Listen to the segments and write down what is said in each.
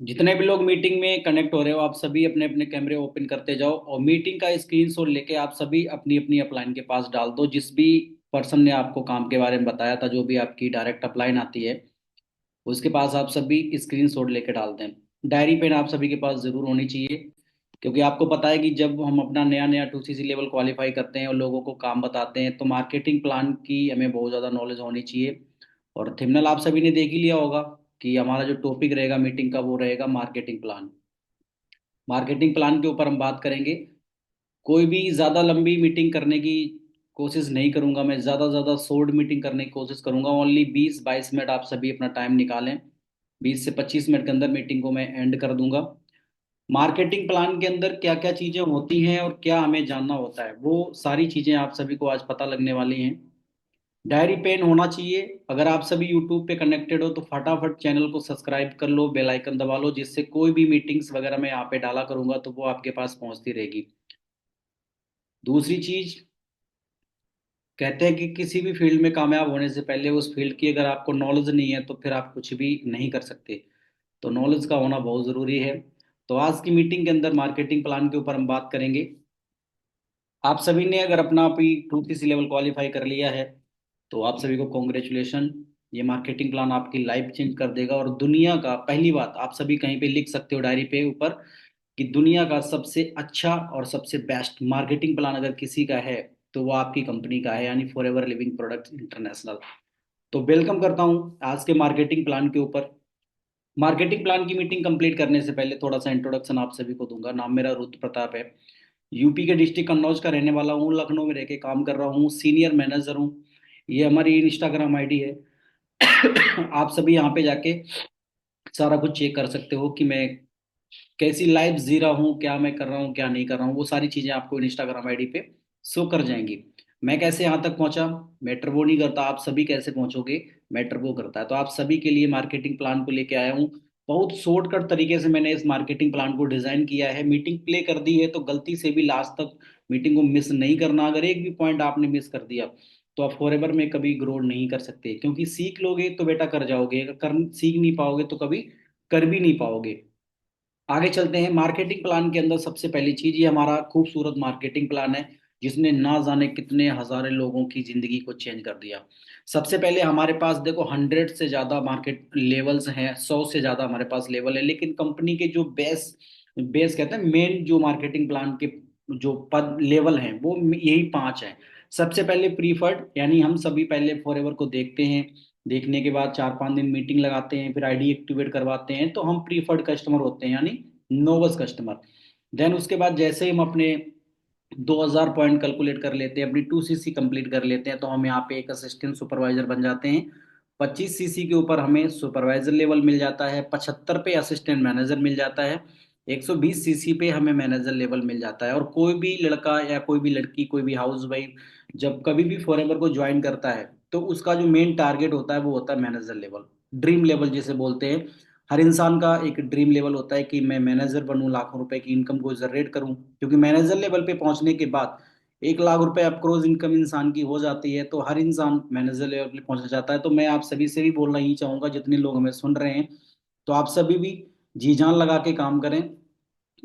जितने भी लोग मीटिंग में कनेक्ट हो रहे हो, आप सभी अपने अपने कैमरे ओपन करते जाओ और मीटिंग का स्क्रीनशॉट लेके आप सभी अपनी अपनी अपलाइन के पास डाल दो। जिस भी पर्सन ने आपको काम के बारे में बताया था, जो भी आपकी डायरेक्ट अपलाइन आती है, उसके पास आप सभी स्क्रीनशॉट लेके डाल दें। डायरी पेन आप सभी के पास जरूर होनी चाहिए, क्योंकि आपको पता है कि जब हम अपना नया नया 2CC लेवल क्वालिफाई करते हैं और लोगों को काम बताते हैं, तो मार्केटिंग प्लान की हमें बहुत ज़्यादा नॉलेज होनी चाहिए। और थंबनेल आप सभी ने देख ही लिया होगा कि हमारा जो टॉपिक रहेगा मीटिंग का वो रहेगा मार्केटिंग प्लान। मार्केटिंग प्लान के ऊपर हम बात करेंगे। कोई भी ज़्यादा लंबी मीटिंग करने की कोशिश नहीं करूंगा, मैं ज़्यादा ज़्यादा शॉर्ट मीटिंग करने की कोशिश करूंगा। ओनली 20-22 मिनट आप सभी अपना टाइम निकालें। 20 से 25 मिनट के अंदर मीटिंग को मैं एंड कर दूंगा। मार्केटिंग प्लान के अंदर क्या क्या चीज़ें होती हैं और क्या हमें जानना होता है, वो सारी चीज़ें आप सभी को आज पता लगने वाली हैं। डायरी पेन होना चाहिए। अगर आप सभी यूट्यूब पे कनेक्टेड हो तो फटाफट चैनल को सब्सक्राइब कर लो, बेल आइकन दबा लो, जिससे कोई भी मीटिंग्स वगैरह मैं यहाँ पे डाला करूंगा तो वो आपके पास पहुंचती रहेगी। दूसरी चीज, कहते हैं कि किसी भी फील्ड में कामयाब होने से पहले उस फील्ड की अगर आपको नॉलेज नहीं है तो फिर आप कुछ भी नहीं कर सकते। तो नॉलेज का होना बहुत ज़रूरी है। तो आज की मीटिंग के अंदर मार्केटिंग प्लान के ऊपर हम बात करेंगे। आप सभी ने अगर अपना अभी 2CC लेवल क्वालिफाई कर लिया है तो आप सभी को कॉन्ग्रेचुलेशन। ये मार्केटिंग प्लान आपकी लाइफ चेंज कर देगा। और दुनिया का, पहली बात, आप सभी कहीं पे लिख सकते हो डायरी पे ऊपर कि दुनिया का सबसे अच्छा और सबसे बेस्ट मार्केटिंग प्लान अगर किसी का है तो वो आपकी कंपनी का है, यानी फॉरएवर लिविंग प्रोडक्ट्स इंटरनेशनल। तो वेलकम करता हूँ आज के मार्केटिंग प्लान के ऊपर। मार्केटिंग प्लान की मीटिंग कंप्लीट करने से पहले थोड़ा सा इंट्रोडक्शन आप सभी को दूंगा। नाम मेरा रुद्र प्रताप है। यूपी के डिस्ट्रिक्ट कन्नौज का रहने वाला हूँ। लखनऊ में रह के काम कर रहा हूँ, सीनियर मैनेजर हूँ। ये हमारी इंस्टाग्राम आईडी है। आप सभी यहाँ पे जाके सारा कुछ चेक कर सकते हो कि मैं कैसी लाइफ जी रहा हूँ, क्या मैं कर रहा हूँ, क्या नहीं कर रहा हूँ। वो सारी चीजें आपको इंस्टाग्राम आईडी पे शो कर जाएंगी। मैं कैसे यहाँ तक पहुंचा, मैटर वो नहीं करता, आप सभी कैसे पहुंचोगे मैटर वो करता है। तो आप सभी के लिए मार्केटिंग प्लान को लेके आया हूँ। बहुत शॉर्टकट तरीके से मैंने इस मार्केटिंग प्लान को डिजाइन किया है। मीटिंग प्ले कर दी है तो गलती से भी लास्ट तक मीटिंग को मिस नहीं करना। अगर एक भी पॉइंट आपने मिस कर दिया तो आप फॉरएवर में कभी ग्रो नहीं कर सकते, क्योंकि सीख लोगे तो बेटा कर जाओगे, अगर कर सीख नहीं पाओगे तो कभी कर भी नहीं पाओगे। आगे चलते हैं। मार्केटिंग प्लान के अंदर सबसे पहली चीज, ये हमारा खूबसूरत मार्केटिंग प्लान है जिसने ना जाने कितने हजारों लोगों की जिंदगी को चेंज कर दिया। सबसे पहले हमारे पास देखो 100 से ज्यादा मार्केट लेवल्स हैं, 100 से ज्यादा हमारे पास लेवल है, लेकिन कंपनी के जो बेस बेस कहते हैं मेन, जो मार्केटिंग प्लान के जो पद लेवल हैं वो यही 5 हैं। सबसे पहले प्रीफर्ड, यानी हम सभी पहले फॉरएवर को देखते हैं। देखने के बाद 4-5 दिन मीटिंग लगाते हैं, फिर आईडी एक्टिवेट करवाते हैं, तो हम प्रीफर्ड कस्टमर होते हैं, यानी नोवस कस्टमर। देन उसके बाद जैसे ही हम अपने 2000 पॉइंट कैलकुलेट कर लेते हैं, अपनी 2CC कंप्लीट कर लेते हैं, तो हम यहाँ पे एक असिस्टेंट सुपरवाइजर बन जाते हैं। 25CC के ऊपर हमें सुपरवाइजर लेवल मिल जाता है, 75 पे असिस्टेंट मैनेजर मिल जाता है, 120CC पे हमें मैनेजर लेवल मिल जाता है। और कोई भी लड़का या कोई भी लड़की, कोई भी हाउस वाइफ जब कभी भी फॉरएवर को ज्वाइन करता है तो उसका जो मेन टारगेट होता है वो होता है मैनेजर लेवल, ड्रीम लेवल जिसे बोलते हैं। हर इंसान का एक ड्रीम लेवल होता है कि मैं मैनेजर बनूं, लाखों रुपए की इनकम को जनरेट करूं, क्योंकि मैनेजर लेवल पे पहुंचने के बाद 1 लाख रुपए अप्रोच इनकम इंसान की हो जाती है। तो हर इंसान मैनेजर लेवल पे पहुंच जाता है। तो मैं आप सभी से भी बोलना ही चाहूंगा, जितने लोग हमें सुन रहे हैं, तो आप सभी भी जी जान लगा के काम करें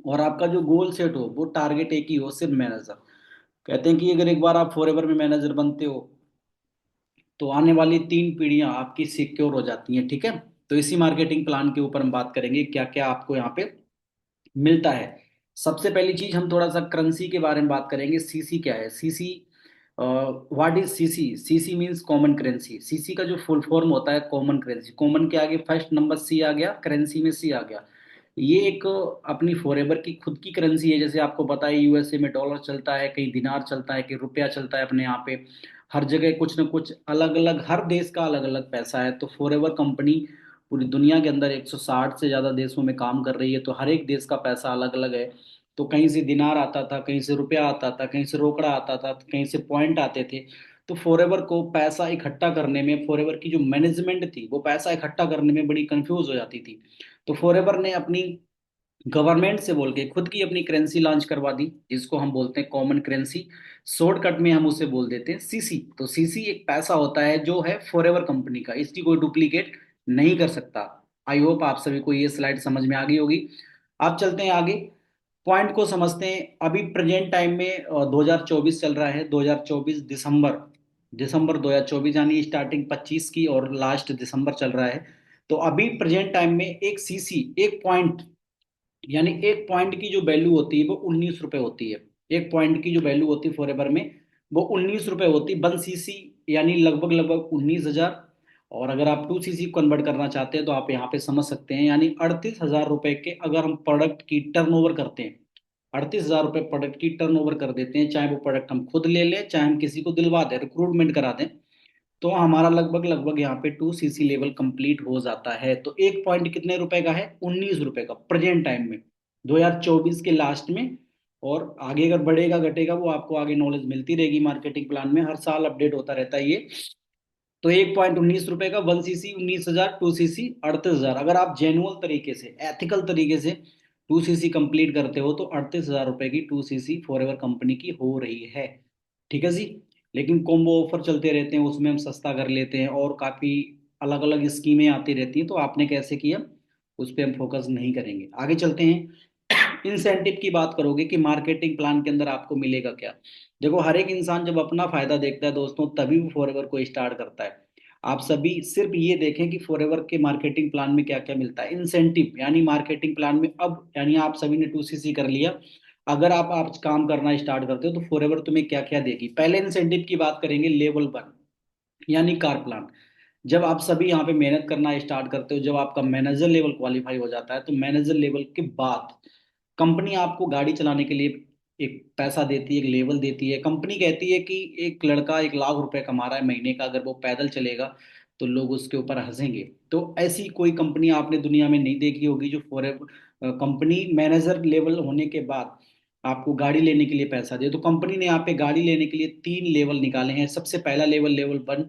और आपका जो गोल सेट हो, वो टारगेट एक ही हो, सिर्फ मैनेजर। कहते हैं कि अगर एक बार आप फॉरएवर में मैनेजर बनते हो तो आने वाली 3 पीढ़ियां आपकी सिक्योर हो जाती हैं, ठीक है। तो इसी मार्केटिंग प्लान के ऊपर हम बात करेंगे क्या क्या आपको यहाँ पे मिलता है। सबसे पहली चीज, हम थोड़ा सा करेंसी के बारे में बात करेंगे। सीसी क्या है, CC, what is CC. CC means common currency. CC का जो फुल फॉर्म होता है कॉमन करेंसी। कॉमन के आगे फर्स्ट नंबर सी आ गया, करेंसी में सी आ गया। ये एक अपनी फॉरएवर की खुद की करेंसी है। जैसे आपको पता है यूएसए में डॉलर चलता है, कहीं दिनार चलता है, कहीं रुपया चलता है, अपने यहाँ पे हर जगह कुछ ना कुछ अलग अलग, हर देश का अलग अलग पैसा है। तो फॉरएवर कंपनी पूरी दुनिया के अंदर 160 से ज्यादा देशों में काम कर रही है, तो हर एक देश का पैसा अलग अलग है। तो कहीं से दिनार आता था, कहीं से रुपया आता था, कहीं से रोकड़ा आता था, कहीं से पॉइंट आते थे। तो फॉरएवर को पैसा इकट्ठा करने में, फॉरएवर की जो मैनेजमेंट थी वो पैसा इकट्ठा करने में बड़ी कंफ्यूज हो जाती थी। तो फॉरएवर ने अपनी गवर्नमेंट से बोल के खुद की अपनी करेंसी लॉन्च करवा दी, जिसको हम बोलते हैं कॉमन करेंसी। शॉर्टकट में हम उसे बोल देते हैं सीसी। तो सीसी एक पैसा होता है जो है फॉरएवर कंपनी का, इसकी कोई डुप्लीकेट नहीं कर सकता। आई होप आप सभी को ये स्लाइड समझ में आ गई होगी। आप चलते हैं आगे, पॉइंट को समझते हैं। अभी प्रेजेंट टाइम में 2024 चल रहा है, 2024 दिसंबर, दिसंबर 2024 यानी स्टार्टिंग 25 की और लास्ट दिसंबर चल रहा है। तो अभी प्रेजेंट टाइम में एक सीसी, एक पॉइंट, यानी एक पॉइंट की जो वैल्यू होती है वो 19 रुपए होती है। एक पॉइंट की जो वैल्यू होती है फॉरएवर में वो 19 रुपए होती है, 1 सीसी यानी लगभग लगभग 19,000। और अगर आप 2 सीसी कन्वर्ट करना चाहते हैं तो आप यहाँ पे समझ सकते हैं, यानी 38,000 रुपए के अगर हम प्रोडक्ट की टर्नओवर करते हैं, 38,000 रुपए प्रोडक्ट की टर्नओवर कर देते हैं, चाहे वो प्रोडक्ट हम खुद ले लें चाहे हम किसी को दिलवा दें, रिक्रूटमेंट करा दें, तो हमारा लगभग लगभग यहाँ पे 2 सीसी लेवल कंप्लीट हो जाता है। तो एक पॉइंट कितने रुपए का है? 19 रुपए का प्रेजेंट टाइम में, 2024 के लास्ट में। और आगे अगर बढ़ेगा घटेगा वो आपको आगे नॉलेज मिलती रहेगी, मार्केटिंग प्लान में हर साल अपडेट होता रहता है ये। तो एक पॉइंट 19 रुपए का, 1 सीसी 19,000, 2 सीसी 38,000। अगर आप जेन्युअल तरीके से, एथिकल तरीके से 2 सीसी कंप्लीट करते हो तो 38,000 रुपए की 2 सीसी फॉरएवर कंपनी की हो रही है। ठीक है जी। लेकिन कॉम्बो ऑफर चलते रहते हैं, उसमें हम सस्ता कर लेते हैं और काफी अलग अलग स्कीमें आती रहती हैं, तो आपने कैसे किया उस पर हम फोकस नहीं करेंगे। आगे चलते हैं। इंसेंटिव की बात करोगे कि मार्केटिंग प्लान के अंदर आपको मिलेगा क्या। देखो, हर एक इंसान जब अपना फायदा देखता है दोस्तों तभी वो फॉरएवर को स्टार्ट करता है। आप सभी सिर्फ ये देखें कि फॉरएवर के मार्केटिंग प्लान में क्या क्या मिलता है। इंसेंटिव यानी मार्केटिंग प्लान में, अब यानी आप सभी ने 2 सीसी कर लिया, अगर आप आज काम करना स्टार्ट करते हो तो फॉरएवर तुम्हें क्या क्या देगी। पहले इंसेंटिव की बात करेंगे, लेवल 1 यानी कार प्लान। जब आप सभी यहाँ पे मेहनत करना स्टार्ट करते हो, जब आपका मैनेजर लेवल क्वालिफाई हो जाता है, तो मैनेजर लेवल के बाद कंपनी आपको गाड़ी चलाने के लिए एक पैसा देती है, एक लेवल देती है। कंपनी कहती है कि एक लड़का 1 लाख रुपए कमा रहा है महीने का, अगर वो पैदल चलेगा तो लोग उसके ऊपर हंसेंगे। तो ऐसी कोई कंपनी आपने दुनिया में नहीं देखी होगी जो फॉर कंपनी मैनेजर लेवल होने के बाद आपको गाड़ी लेने के लिए पैसा दे। तो कंपनी ने यहाँ पे गाड़ी लेने के लिए 3 लेवल निकाले हैं। सबसे पहला लेवल, लेवल 1।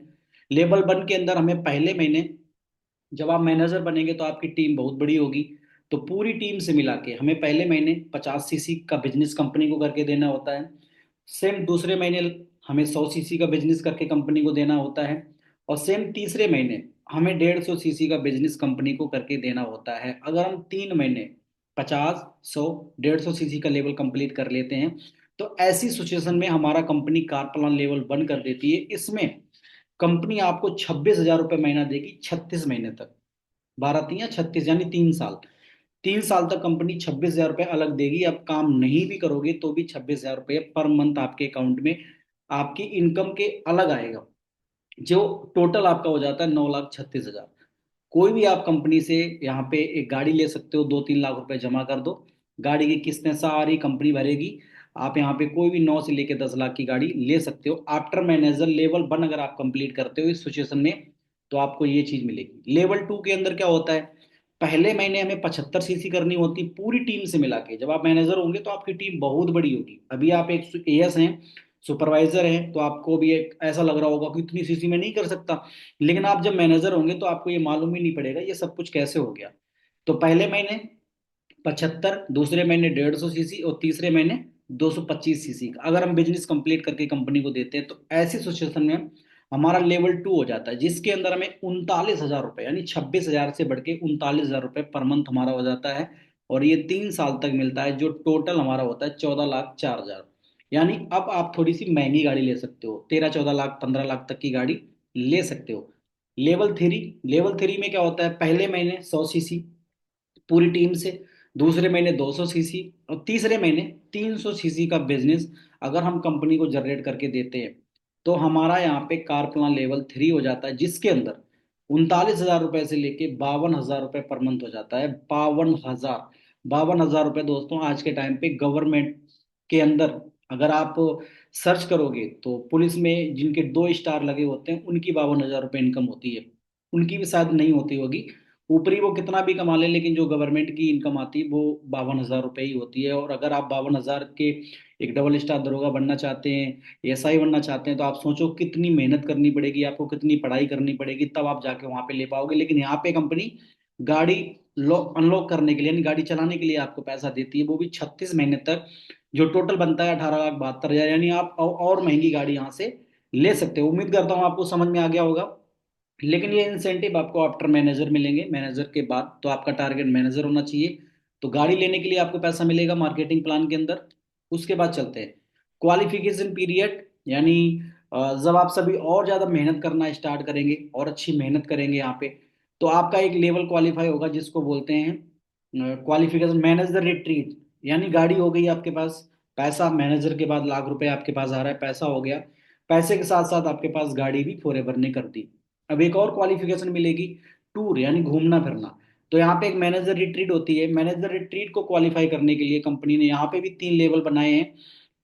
लेवल 1 के अंदर हमें पहले महीने, जब आप मैनेजर बनेंगे तो आपकी टीम बहुत बड़ी होगी, तो पूरी टीम से मिला के हमें पहले महीने 50 सीसी का बिजनेस कंपनी को करके देना होता है। सेम दूसरे महीने हमें 100 सीसी का बिजनेस करके कंपनी को देना होता है। और सेम तीसरे महीने हमें 150 सीसी का बिजनेस कंपनी को करके देना होता है। अगर हम 3 महीने 50, 100, 150 सीसी का लेवल कंप्लीट कर लेते हैं तो ऐसी सिचुएशन में हमारा कंपनी कार प्लान लेवल 1 कर देती है। इसमें कंपनी आपको 26,000 रुपये महीना देगी 36 महीने तक। 12 3 या 36 यानी 3 साल। 3 साल तक कंपनी 26,000 रुपये अलग देगी। अब काम नहीं भी करोगे तो भी 26,000 रुपये पर मंथ आपके अकाउंट में आपकी इनकम के अलग आएगा, जो टोटल आपका हो जाता है 9,36,000। कोई भी आप कंपनी से यहाँ पे एक गाड़ी ले सकते हो, 2 3 लाख रुपए जमा कर दो, गाड़ी की किस्तें सारी कंपनी भरेगी। आप यहाँ पे कोई भी 9 से लेकर 10 लाख की गाड़ी ले सकते हो। आफ्टर मैनेजर लेवल 1 अगर आप कंप्लीट करते हो इस सिचुएशन में तो आपको ये चीज मिलेगी। लेवल 2 के अंदर क्या होता है, पहले महीने हमें 75 सीसी करनी होती पूरी टीम से मिला के। जब आप मैनेजर होंगे तो आपकी टीम बहुत बड़ी होगी। अभी आप एक एएस हैं, सुपरवाइजर हैं, तो आपको भी एक ऐसा लग रहा होगा कि इतनी सीसी में नहीं कर सकता, लेकिन आप जब मैनेजर होंगे तो आपको ये मालूम ही नहीं पड़ेगा ये सब कुछ कैसे हो गया। तो पहले महीने 75, दूसरे महीने 150 सीसी और तीसरे महीने 225 सीसी का अगर हम बिजनेस कंप्लीट करके कंपनी को देते हैं तो ऐसी सिचुएशन में हमारा लेवल 2 हो जाता है, जिसके अंदर हमें 39,000 रुपये यानी 26,000 से बढ़ के 39,000 रुपये पर मंथ हमारा हो जाता है। और ये 3 साल तक मिलता है, जो टोटल हमारा होता है 14,04,000। यानी अब आप थोड़ी सी महंगी गाड़ी ले सकते हो, 13 14 लाख 15 लाख तक की गाड़ी ले सकते हो। लेवल 3, लेवल 3 में क्या होता है, पहले महीने 100 सीसी पूरी टीम से, दूसरे महीने 200 सीसी और तीसरे महीने 300 सीसी का बिजनेस अगर हम कंपनी को जनरेट करके देते हैं तो हमारा यहाँ पे कार प्लान लेवल 3 हो जाता है, जिसके अंदर 39,000 रुपए से लेके 52,000 रुपये पर मंथ हो जाता है। 52,000, 52,000 रुपये दोस्तों आज के टाइम पे गवर्नमेंट के अंदर अगर आप सर्च करोगे तो पुलिस में जिनके 2 स्टार लगे होते हैं उनकी 52,000 रुपये इनकम होती है। उनकी भी शायद नहीं होती होगी, ऊपरी वो कितना भी कमा ले, लेकिन जो गवर्नमेंट की इनकम आती है वो 52,000 रुपये ही होती है। और अगर आप 52,000 के एक डबल स्टार दरोगा बनना चाहते हैं, एसआई बनना चाहते हैं, तो आप सोचो कितनी मेहनत करनी पड़ेगी आपको, कितनी पढ़ाई करनी पड़ेगी, तब आप जाके वहां पे ले पाओगे। लेकिन यहाँ पे कंपनी गाड़ी लॉक अनलॉक करने के लिए यानी गाड़ी चलाने के लिए आपको पैसा देती है, वो भी 36 महीने तक, जो टोटल बनता है 18,72,000। यानी आप और महंगी गाड़ी यहाँ से ले सकते हो। उम्मीद करता हूँ आपको समझ में आ गया होगा। लेकिन ये इंसेंटिव आपको आफ्टर मैनेजर मिलेंगे, मैनेजर के बाद तो आपका टारगेट मैनेजर होना चाहिए। तो गाड़ी लेने के लिए आपको पैसा मिलेगा मार्केटिंग प्लान के अंदर। उसके बाद चलते हैं क्वालिफिकेशन पीरियड, यानी जब आप सभी और ज़्यादा मेहनत करना स्टार्ट करेंगे और अच्छी मेहनत करेंगे यहाँ पे, तो आपका एक लेवल क्वालिफाई होगा जिसको बोलते हैं क्वालिफिकेशन मैनेजर रिट्रीट। यानी गाड़ी हो गई आपके पास, पैसा मैनेजर के बाद लाख रुपए आपके पास आ रहा है, पैसा हो गया, पैसे के साथ साथ आपके पास गाड़ी भी फॉर एवर ने कर दी। अब एक और क्वालिफिकेशन मिलेगी, टूर यानी घूमना फिरना। तो यहाँ पे एक मैनेजर रिट्रीट होती है, मैनेजर रिट्रीट को क्वालिफाई करने के लिए कंपनी ने यहाँ पे भी 3 लेवल बनाए हैं।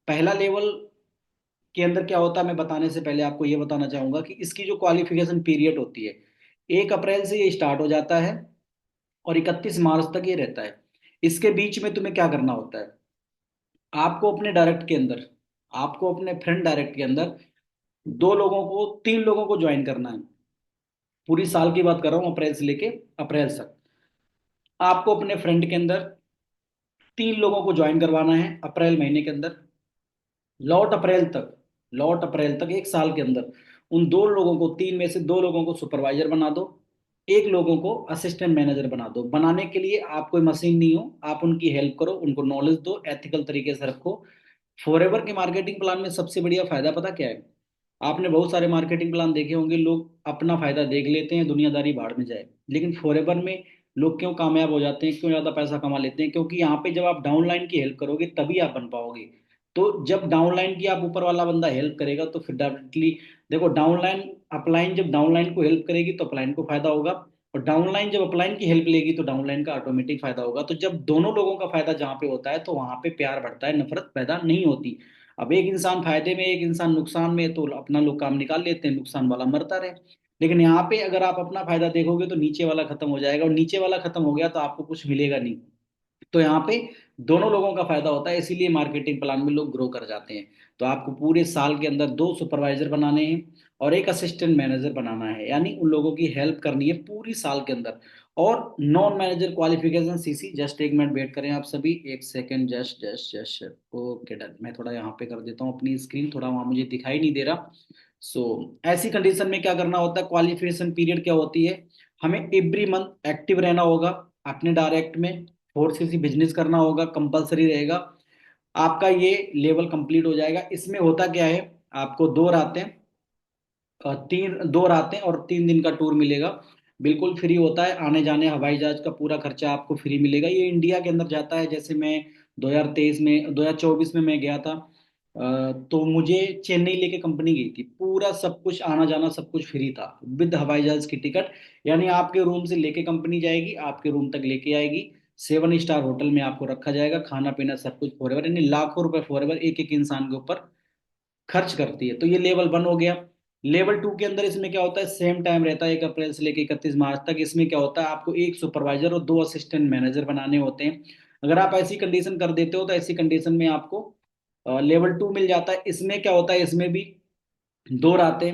पहला लेवल के अंदर क्या होता है, मैं बताने से पहले आपको ये बताना चाहूंगा कि इसकी जो क्वालिफिकेशन पीरियड होती है, 1 अप्रैल से ये स्टार्ट हो जाता है और 31 मार्च तक ये रहता है। इसके बीच में तुम्हें क्या करना होता है, आपको अपने डायरेक्ट के अंदर, आपको अपने फ्रेंड डायरेक्ट के अंदर 2 लोगों को, 3 लोगों को ज्वाइन करना है। पूरी साल की बात कर रहा हूँ, अप्रैल से लेके अप्रैल तक। आपको अपने फ्रेंड के अंदर 3 लोगों को ज्वाइन करवाना है अप्रैल महीने के अंदर। लौट अप्रैल तक, लौट अप्रैल तक 1 साल के अंदर उन 2 लोगों को, 3 में से 2 लोगों को सुपरवाइजर बना दो, 1 लोगों को असिस्टेंट मैनेजर बना दो। बनाने के लिए आप कोई मशीन नहीं हो, आप उनकी हेल्प करो, उनको नॉलेज दो, एथिकल तरीके से रखो। फॉरएवर के मार्केटिंग प्लान में सबसे बढ़िया फायदा पता क्या है, आपने बहुत सारे मार्केटिंग प्लान देखे होंगे, लोग अपना फायदा देख लेते हैं, दुनियादारी भाड़ में जाए। लेकिन फॉरएवर में लोग क्यों कामयाब हो जाते हैं, क्यों ज्यादा पैसा कमा लेते हैं, क्योंकि यहाँ पे जब आप डाउनलाइन की हेल्प करोगे तभी आप बन पाओगे। तो जब डाउनलाइन की आप ऊपर वाला बंदा हेल्प करेगा तो फिर डेफिनेटली, देखो डाउनलाइन, अपलाइन जब डाउनलाइन को हेल्प करेगी तो अपलाइन को फायदा होगा, और डाउनलाइन जब अपलाइन की हेल्प लेगी तो डाउनलाइन का ऑटोमेटिक फायदा होगा। तो जब दोनों लोगों का फायदा जहाँ पे होता है तो वहां पे प्यार बढ़ता है, नफरत पैदा नहीं होती। अब एक इंसान फायदे में, एक इंसान नुकसान में, तो अपना लोग काम निकाल लेते हैं, नुकसान वाला मरता रहे। लेकिन यहाँ पे अगर आप अपना फायदा देखोगे तो नीचे वाला खत्म हो जाएगा, और नीचे वाला खत्म हो गया तो आपको कुछ मिलेगा नहीं। तो यहाँ पे दोनों लोगों का फायदा होता है, इसीलिए मार्केटिंग प्लान में लोग ग्रो कर जाते हैं। तो आपको पूरे साल के अंदर 2 सुपरवाइजर बनाने हैं और एक असिस्टेंट मैनेजर बनाना है, यानी उन लोगों की हेल्प करनी है पूरी साल के अंदर। और non manager qualification CC, just 1 minute wait करें आप सभी, 1 second, just just just. Okay done, मैं थोड़ा यहाँ पे कर देता हूँ अपनी स्क्रीन, थोड़ा वहां मुझे दिखाई नहीं दे रहा। सो ऐसी कंडीशन में क्या करना होता है, क्वालिफिकेशन पीरियड क्या होती है, हमें एवरी मंथ एक्टिव रहना होगा अपने डायरेक्ट में, 4cc बिजनेस करना होगा, कंपलसरी रहेगा। आपका ये लेवल कंप्लीट हो जाएगा। इसमें होता क्या है, आपको 2 रातें, 2 रातें और 3 दिन का टूर मिलेगा, बिल्कुल फ्री होता है। आने जाने हवाई जहाज का पूरा खर्चा आपको फ्री मिलेगा। ये इंडिया के अंदर जाता है, जैसे मैं 2023 में, 2024 में मैं गया था, तो मुझे चेन्नई लेके कंपनी गई थी, पूरा सब कुछ आना जाना सब कुछ फ्री था विद हवाई जहाज की टिकट। यानी आपके रूम से लेके कंपनी जाएगी, आपके रूम तक लेके आएगी, 7 स्टार होटल में आपको रखा जाएगा, खाना पीना सब कुछ फॉरएवर, यानी लाखों रुपए फॉरएवर एक एक इंसान के ऊपर खर्च करती है। तो ये लेवल 1 हो गया। लेवल 2 के अंदर इसमें क्या होता है, सेम टाइम रहता है 1 अप्रैल से लेकर 31 मार्च तक। इसमें क्या होता है, आपको एक सुपरवाइजर और 2 असिस्टेंट मैनेजर बनाने होते हैं। अगर आप ऐसी कंडीशन कर देते हो तो ऐसी कंडीशन में आपको लेवल 2 मिल जाता है। इसमें क्या होता है, इसमें भी 2 रातें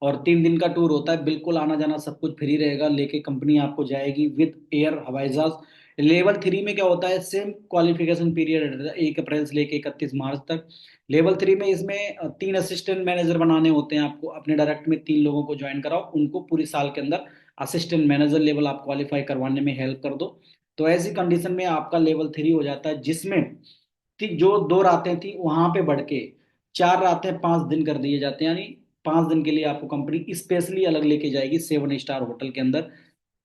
और 3 दिन का टूर होता है, बिल्कुल आना जाना सब कुछ फ्री रहेगा, लेके कंपनी आपको जाएगी विद एयर हवाई जहाज। लेवल 3 में क्या होता है, सेम क्वालिफिकेशन पीरियड रहता है 1 अप्रैल से लेके 31 मार्च तक। लेवल 3 में इसमें 3 असिस्टेंट मैनेजर बनाने होते हैं आपको, अपने डायरेक्ट में 3 लोगों को ज्वाइन कराओ, उनको पूरी साल के अंदर असिस्टेंट मैनेजर लेवल आप क्वालिफाई करवाने में हेल्प कर दो। तो ऐसी कंडीशन में आपका लेवल 3 हो जाता है, जिसमें थी जो 2 रातें थी वहां पे बढ़ के 4 रातें 5 दिन कर दिए जाते हैं। यानी 5 दिन के लिए आपको कंपनी स्पेशली अलग लेके जाएगी 7 स्टार होटल के अंदर,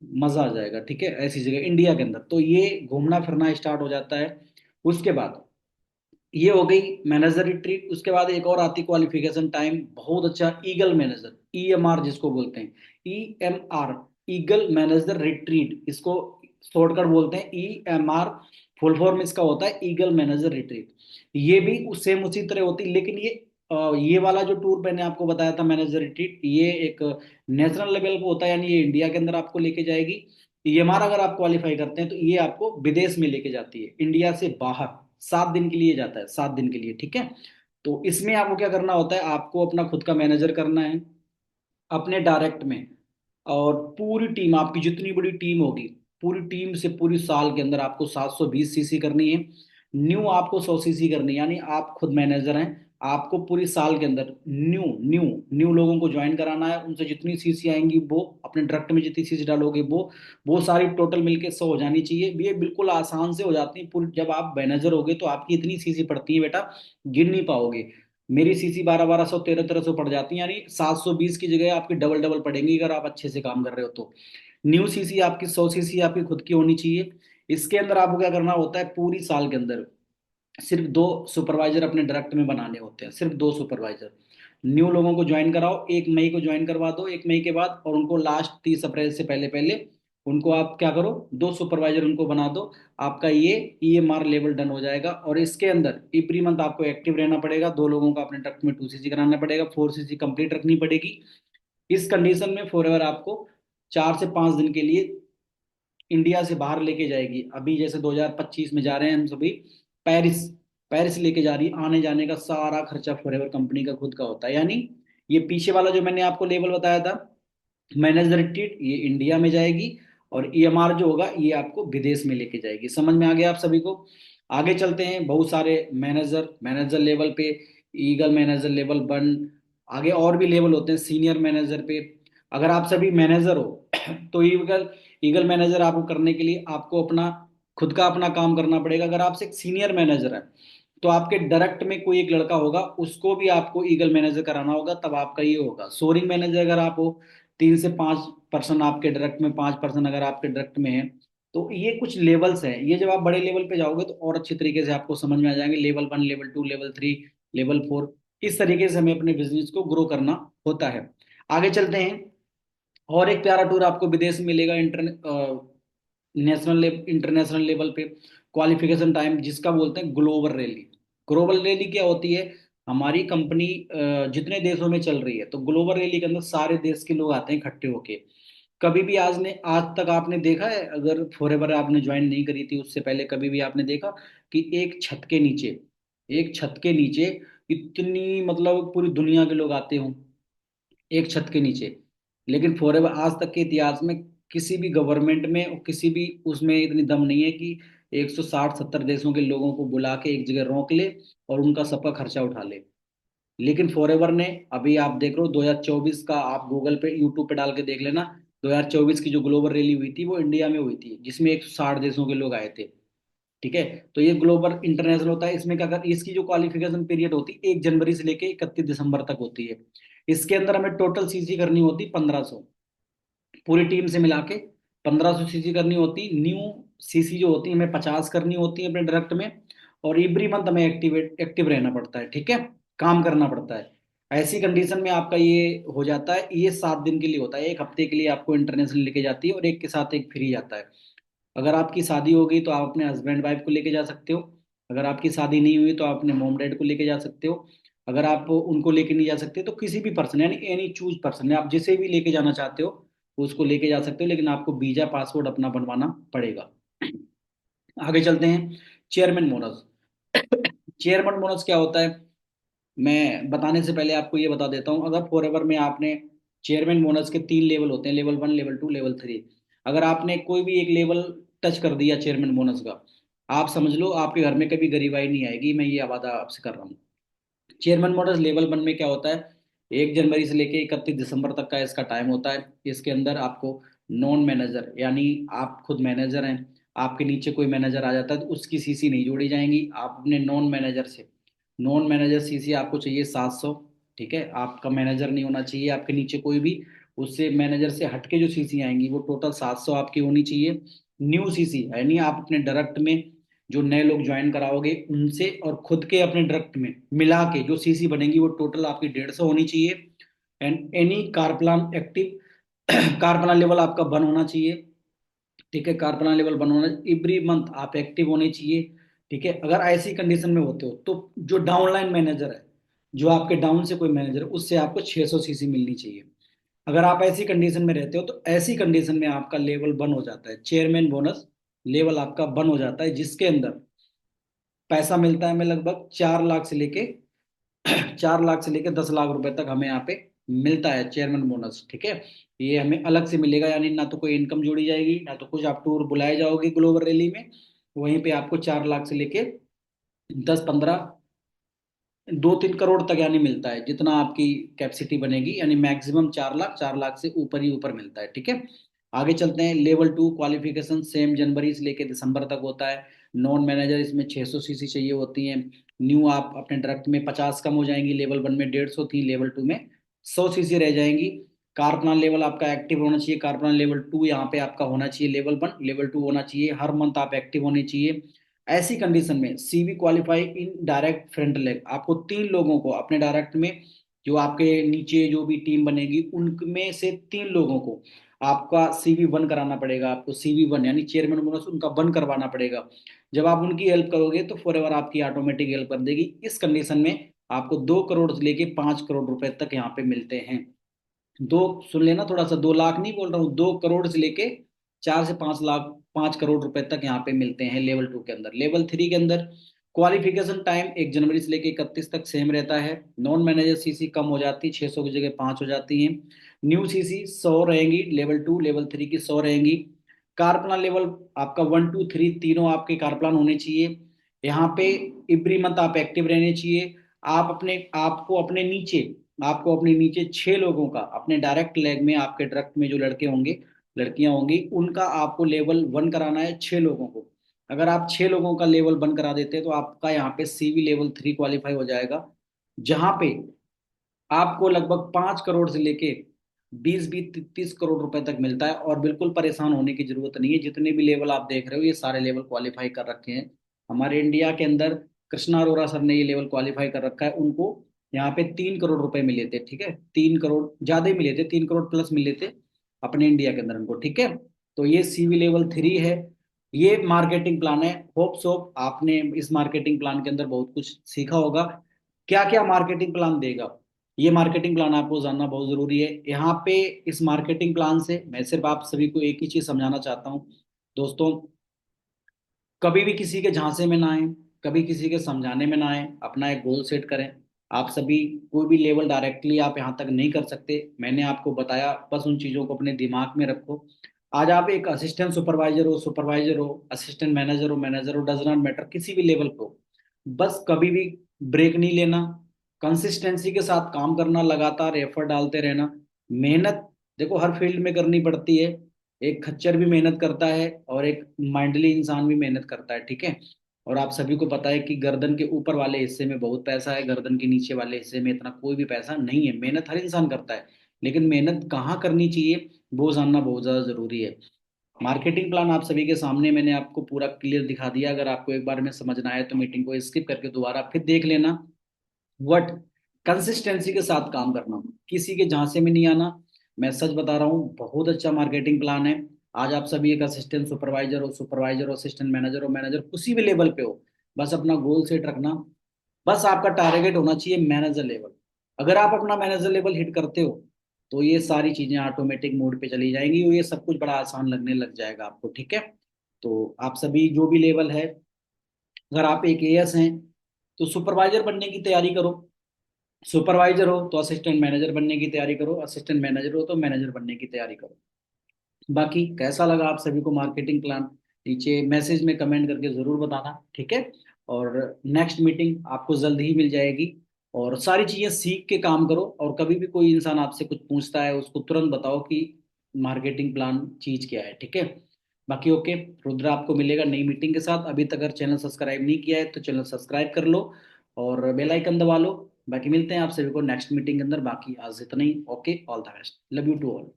मजा आ जाएगा। ठीक है, ऐसी जगह इंडिया के अंदर तो ये घूमना फिरना स्टार्ट हो जाता है। उसके बाद ये हो गई मैनेजर रिट्रीट। उसके बाद एक और आती क्वालिफिकेशन टाइम, बहुत अच्छा, ईगल मैनेजर, ईएमआर जिसको बोलते हैं, ईएमआर, ईगल मैनेजर रिट्रीट, इसको शॉर्टकट बोलते हैं ईएमआर। फुल फॉर्म इसका होता है ईगल मैनेजर रिट्रीट। ये भी सेम उसी तरह होती, लेकिन ये वाला जो टूर मैंने आपको बताया था मैनेजर रिट्रीट, ये एक नेशनल लेवल पे होता है, यानी ये इंडिया के अंदर आपको लेके जाएगी। ईएमआर अगर आप क्वालिफाई करते हैं तो ये आपको विदेश में लेके जाती है, इंडिया से बाहर 7 दिन के लिए जाता है, 7 दिन के लिए। ठीक है, तो इसमें आपको क्या करना होता है, आपको अपना खुद का मैनेजर करना है अपने डायरेक्ट में, और पूरी टीम, आपकी जितनी बड़ी टीम होगी, पूरी टीम से पूरी साल के अंदर आपको 720 सीसी करनी है। न्यू आपको 100 सीसी करनी है, यानी आप खुद मैनेजर हैं, आपको पूरी साल के अंदर न्यू न्यू न्यू लोगों को ज्वाइन कराना है। उनसे जितनी सीसी आएंगी वो अपने डायरेक्ट में जितनी सीसी डालोगे वो सारी टोटल मिलके 100 हो जानी चाहिए। ये बिल्कुल आसान से हो जाती है पूरी। जब आप मैनेजर होगे तो आपकी इतनी सीसी पड़ती है बेटा, गिन नहीं पाओगे। मेरी सीसी 1200 1300 पड़ जाती है, यानी 720 की जगह आपकी डबल डबल पड़ेंगी अगर आप अच्छे से काम कर रहे हो तो। न्यू सीसी आपकी 100 सीसी आपकी खुद की होनी चाहिए। इसके अंदर आपको क्या करना होता है, पूरी साल के अंदर सिर्फ 2 सुपरवाइजर अपने डायरेक्ट में बनाने होते हैं, सिर्फ 2 सुपरवाइजर। न्यू लोगों को ज्वाइन कराओ, 1 मई को ज्वाइन करवा दो, 1 मई के बाद, और उनको लास्ट 30 अप्रैल से पहले पहले उनको आप क्या करो, 2 सुपरवाइजर उनको बना दो। आपका ये ईएमआर लेवल डन हो जाएगा। और इसके अंदर एवरी मंथ आपको एक्टिव रहना पड़ेगा, 2 लोगों का अपने ट्रक में 2 सीसी कराना पड़ेगा, 4 सीसी कंप्लीट रखनी पड़ेगी। इस कंडीशन में फॉरएवर आपको 4 से 5 दिन के लिए इंडिया से बाहर लेके जाएगी। अभी जैसे 2025 में जा रहे हैं हम सभी पेरिस, पेरिस लेके जा रही है। आने जाने का सारा खर्चा फॉरएवर कंपनी का खुद का होता है। यानी ये पीछे वाला जो मैंने आपको लेवल बताया था, मैनेजर टिट, ये इंडिया में जाएगी, और ईएमआर जो होगा ये आपको विदेश में लेके जाएगी। समझ में आ गया आप सभी को? आगे चलते हैं। बहुत सारे मैनेजर मैनेजर लेवल पे, ईगल मैनेजर लेवल 1, आगे और भी लेवल होते हैं सीनियर मैनेजर पे। अगर आप सभी मैनेजर हो तो ईगल ईगल मैनेजर आपको करने के लिए आपको अपना खुद का अपना काम करना पड़ेगा। अगर आपसे एक सीनियर मैनेजर है तो आपके डायरेक्ट में कोई एक लड़का होगा, उसको भी आपको ईगल मैनेजर कराना होगा, तब आपका ये होगा सोरिंग मैनेजर। अगर आप हो 3 से 5 पर्सन आपके डायरेक्ट में, 5 पर्सन अगर आपके डायरेक्ट में है, तो ये कुछ लेवल्स हैं। ये जब आप बड़े लेवल पे जाओगे तो और अच्छी तरीके से आपको समझ में आ जाएंगे। लेवल 1, लेवल 2, लेवल 3, लेवल 4, इस तरीके से हमें अपने बिजनेस को ग्रो करना होता है। आगे चलते हैं। और एक प्यारा टूर आपको विदेश में मिलेगा, इंटरनेशनल लेवल पे, क्वालिफिकेशन टाइम जिसका बोलते हैं ग्लोबल रैली। ग्लोबल रैली क्या होती है, हमारी कंपनी जितने देशों में चल रही है, तो ग्लोबल रैली के अंदर सारे देश के लोग आते हैं इकट्ठे होके। कभी भी आज तक आपने देखा है, अगर फॉरएवर आपने ज्वाइन नहीं करी थी उससे पहले, कभी भी आपने देखा कि एक छत के नीचे इतनी मतलब पूरी दुनिया के लोग आते हों एक छत के नीचे? लेकिन फॉरएवर आज तक के इतिहास में किसी भी गवर्नमेंट में और किसी भी उसमें इतनी दम नहीं है कि 160-70 देशों के लोगों को बुला के एक जगह रोक ले और उनका सबका खर्चा उठा ले। लेकिन फॉरएवर ने, अभी आप देख रहे हो 2024 का, आप गूगल पे यूट्यूब पे डाल के देख लेना, 2024 की जो ग्लोबल रैली हुई थी वो इंडिया में हुई थी, जिसमें 160 देशों के लोग आए थे। ठीक है, तो ये ग्लोबल इंटरनेशनल होता है। इसमें क्या कर, इसकी जो क्वालिफिकेशन पीरियड होती है 1 जनवरी से लेके 31 दिसंबर तक होती है। इसके अंदर हमें टोटल सीसी करनी होती 1500, पूरी टीम से मिला के 1500 सीसी करनी होती। न्यू सीसी जो होती है हमें 50 करनी होती है अपने डायरेक्ट में। और एवरी मंथ हमें एक्टिव रहना पड़ता है, ठीक है, काम करना पड़ता है। ऐसी कंडीशन में आपका ये हो जाता है। ये 7 दिन के लिए होता है, 1 हफ्ते के लिए आपको इंटरनेशनल लेके जाती है, और एक के साथ एक फ्री जाता है। अगर आपकी शादी हो गई तो आप अपने हस्बैंड वाइफ को लेके जा सकते हो। अगर आपकी शादी नहीं हुई तो आप अपने मॉम डैड को लेके जा सकते हो। अगर आप उनको लेके नहीं जा सकते तो किसी भी पर्सन, यानी एनी चूज पर्सन, आप जिसे भी लेके जाना चाहते हो उसको लेके जा सकते हो, लेकिन आपको वीजा पासपोर्ट अपना बनवाना पड़ेगा। आगे चलते हैं। Chairman bonus. चेयरमैन बोनस क्या होता है, मैं बताने से पहले आपको ये बता देता हूँ। अगर फॉरएवर में आपने, चेयरमैन बोनस के 3 लेवल होते हैं, लेवल 1, लेवल 2, लेवल 3। अगर आपने कोई भी एक लेवल टच कर दिया चेयरमैन बोनस का, आप समझ लो आपके घर में कभी गरीबाई नहीं आएगी, मैं ये वादा आपसे कर रहा हूँ। चेयरमैन मॉडल लेवल 1 में क्या होता है, 1 जनवरी से लेके 31 दिसंबर तक का इसका टाइम होता है। इसके अंदर आपको नॉन मैनेजर, यानी आप खुद मैनेजर हैं, आपके नीचे कोई मैनेजर आ जाता है तो उसकी सीसी नहीं जोड़ी जाएंगी। आप अपने नॉन मैनेजर सीसी आपको चाहिए 700। ठीक है, आपका मैनेजर नहीं होना चाहिए आपके नीचे कोई भी। उससे मैनेजर से हटके जो सीसी आएंगी वो टोटल 700 आपकी होनी चाहिए। न्यू सीसी यानी आप अपने डायरेक्ट में जो नए लोग ज्वाइन कराओगे उनसे और खुद के अपने डायरेक्ट में मिला के जो सीसी बनेगी वो टोटल आपकी 150 होनी चाहिए। And any car plan active, car plan level आपका बन होना चाहिए। ठीक है, कार प्लान लेवल बन होना, एवरी मंथ आप एक्टिव होने चाहिए। ठीक है, अगर ऐसी कंडीशन में होते हो तो जो डाउनलाइन मैनेजर है, जो आपके डाउन से कोई मैनेजर है, उससे आपको 600 सीसी मिलनी चाहिए। अगर आप ऐसी कंडीशन में रहते हो तो ऐसी कंडीशन में आपका लेवल बन हो जाता है, चेयरमैन बोनस लेवल आपका बन हो जाता है, जिसके अंदर पैसा मिलता है हमें लगभग 4 लाख से लेके 10 लाख रुपए तक हमें यहाँ पे मिलता है चेयरमैन बोनस। ठीक है, ये हमें अलग से मिलेगा, यानी ना तो कोई इनकम जोड़ी जाएगी ना तो कुछ। आप टूर बुलाए जाओगे ग्लोबल रैली में, वहीं पे आपको 4 लाख से लेके 10-15 2-3 करोड़ तक यानी मिलता है, जितना आपकी कैपेसिटी बनेगी, यानी मैक्सिमम 4 लाख, 4 लाख से ऊपर ही ऊपर मिलता है। ठीक है, आगे चलते हैं। लेवल 2 क्वालिफिकेशन सेम जनवरी से लेकर दिसंबर तक होता है। नॉन मैनेजर इसमें 600 सीसी चाहिए होती है। न्यू आप अपने डायरेक्ट में 50 कम हो जाएंगी, लेवल 1 में 150 थी, लेवल 2 में 100 सीसी रह जाएंगी। कार प्लान लेवल आपका एक्टिव होना चाहिए, कार प्लान लेवल 2 यहाँ पे आपका होना चाहिए, लेवल 1 लेवल 2 होना चाहिए, हर मंथ आप एक्टिव होने चाहिए। ऐसी कंडीशन में CV qualify in direct front leg, आपको 3 लोगों को अपने डायरेक्ट में, जो आपके नीचे जो भी टीम बनेगी उनमें से 3 लोगों को आपका CV 1 कराना पड़ेगा। आपको CV 1 यानी चेयरमैन बोनस उनका 1 करवाना पड़ेगा। जब आप उनकी हेल्प करोगे तो फॉर एवर आपकी ऑटोमेटिक हेल्प कर देगी। इस कंडीशन में आपको 2 करोड़ से लेके 5 करोड़ रुपए तक यहाँ पे मिलते हैं। दो, सुन लेना थोड़ा सा, 2 लाख नहीं बोल रहा हूँ, 2 करोड़ से लेके 4 से 5 लाख, 5 करोड़ रुपए तक यहाँ पे मिलते हैं लेवल 2 के अंदर। लेवल 3 के अंदर क्वालिफिकेशन टाइम 1 जनवरी से लेके 31 तक सेम रहता है। नॉन मैनेजर सीसी कम हो जाती है, 600 की जगह 5 हो जाती है। न्यू सीसी 100 रहेंगी, लेवल 2 लेवल 3 की 100 रहेंगी। कार प्लान लेवल आपका 1 2 3 तीनों आपके कार प्लान होने चाहिए। यहाँ पे एवरी मंथ आप एक्टिव रहने चाहिए। आपको अपने नीचे 6 लोगों का अपने डायरेक्ट लेग में, आपके डायरेक्ट में जो लड़के होंगे लड़कियां होंगी, उनका आपको लेवल 1 कराना है 6 लोगों को। अगर आप 6 लोगों का लेवल 1 करा देते हैं तो आपका यहाँ पे सीवी लेवल 3 क्वालिफाई हो जाएगा, जहां पे आपको लगभग 5 करोड़ से लेके 20-20 30 करोड़ रुपए तक मिलता है। और बिल्कुल परेशान होने की जरूरत नहीं है, जितने भी लेवल आप देख रहे हो ये सारे लेवल क्वालिफाई कर रखे हैं हमारे इंडिया के अंदर। कृष्णा अरोड़ा सर ने ये लेवल क्वालिफाई कर रखा है, उनको यहाँ पे 3 करोड़ रुपए मिले थे। ठीक है, 3 करोड़ ज्यादा ही मिले थे, 3 करोड़ प्लस मिले थे अपने इंडिया के अंदर उनको। ठीक है, तो ये CV लेवल 3 है। ये मार्केटिंग प्लान है। होप सो आपने इस मार्केटिंग प्लान के अंदर बहुत कुछ सीखा होगा। क्या क्या मार्केटिंग प्लान देगा, ये मार्केटिंग प्लान आपको जानना बहुत जरूरी है। यहाँ पे इस मार्केटिंग प्लान से मैं सिर्फ आप सभी को एक ही चीज समझाना चाहता हूँ दोस्तों, कभी भी किसी के झांसे में ना आए, कभी किसी के समझाने में ना आए, अपना एक गोल सेट करें। आप सभी कोई भी लेवल डायरेक्टली आप यहाँ तक नहीं कर सकते, मैंने आपको बताया, बस उन चीज़ों को अपने दिमाग में रखो। आज आप एक असिस्टेंट सुपरवाइजर हो, असिस्टेंट मैनेजर हो, डज नॉट मैटर, किसी भी लेवल पे हो, बस कभी भी ब्रेक नहीं लेना, कंसिस्टेंसी के साथ काम करना, लगातार एफर्ट डालते रहना। मेहनत देखो हर फील्ड में करनी पड़ती है। एक खच्चर भी मेहनत करता है और एक माइंडली इंसान भी मेहनत करता है। ठीक है, और आप सभी को पता है कि गर्दन के ऊपर वाले हिस्से में बहुत पैसा है, गर्दन के नीचे वाले हिस्से में इतना कोई भी पैसा नहीं है। मेहनत हर इंसान करता है, लेकिन मेहनत कहाँ करनी चाहिए वो जानना बहुत ज़्यादा जरूरी है। मार्केटिंग प्लान आप सभी के सामने मैंने आपको पूरा क्लियर दिखा दिया। अगर आपको एक बार में समझना है तो मीटिंग को स्किप करके दोबारा फिर देख लेना। वट कंसिस्टेंसी के साथ काम करना, किसी के झांसे में नहीं आना। मैं सच बता रहा हूँ, बहुत अच्छा मार्केटिंग प्लान है। आज आप सभी एक असिस्टेंट सुपरवाइजर हो, असिस्टेंट मैनेजर हो, मैनेजर किसी भी लेवल पे हो, बस अपना गोल सेट रखना। बस आपका टारगेट होना चाहिए मैनेजर लेवल। अगर आप अपना मैनेजर लेवल हिट करते हो तो ये सारी चीजें ऑटोमेटिक मोड पे चली जाएंगी और ये सब कुछ बड़ा आसान लगने लग जाएगा आपको। ठीक है, तो आप सभी जो भी लेवल है, अगर आप एक एएस हैं तो सुपरवाइजर बनने की तैयारी करो, सुपरवाइजर हो तो असिस्टेंट मैनेजर बनने की तैयारी करो, असिस्टेंट मैनेजर हो तो मैनेजर बनने की तैयारी करो। बाकी कैसा लगा आप सभी को मार्केटिंग प्लान, नीचे मैसेज में कमेंट करके जरूर बताना। ठीक है, और नेक्स्ट मीटिंग आपको जल्द ही मिल जाएगी। और सारी चीजें सीख के काम करो, और कभी भी कोई इंसान आपसे कुछ पूछता है उसको तुरंत बताओ कि मार्केटिंग प्लान चीज क्या है। ठीक है, बाकी ओके, रुद्र आपको मिलेगा नई मीटिंग के साथ। अभी तक अगर चैनल सब्सक्राइब नहीं किया है तो चैनल सब्सक्राइब कर लो और बेल आइकन दबा लो। बाकी मिलते हैं आप सभी को नेक्स्ट मीटिंग के अंदर। बाकी आज इतना ही, okay, all the best, love you to all.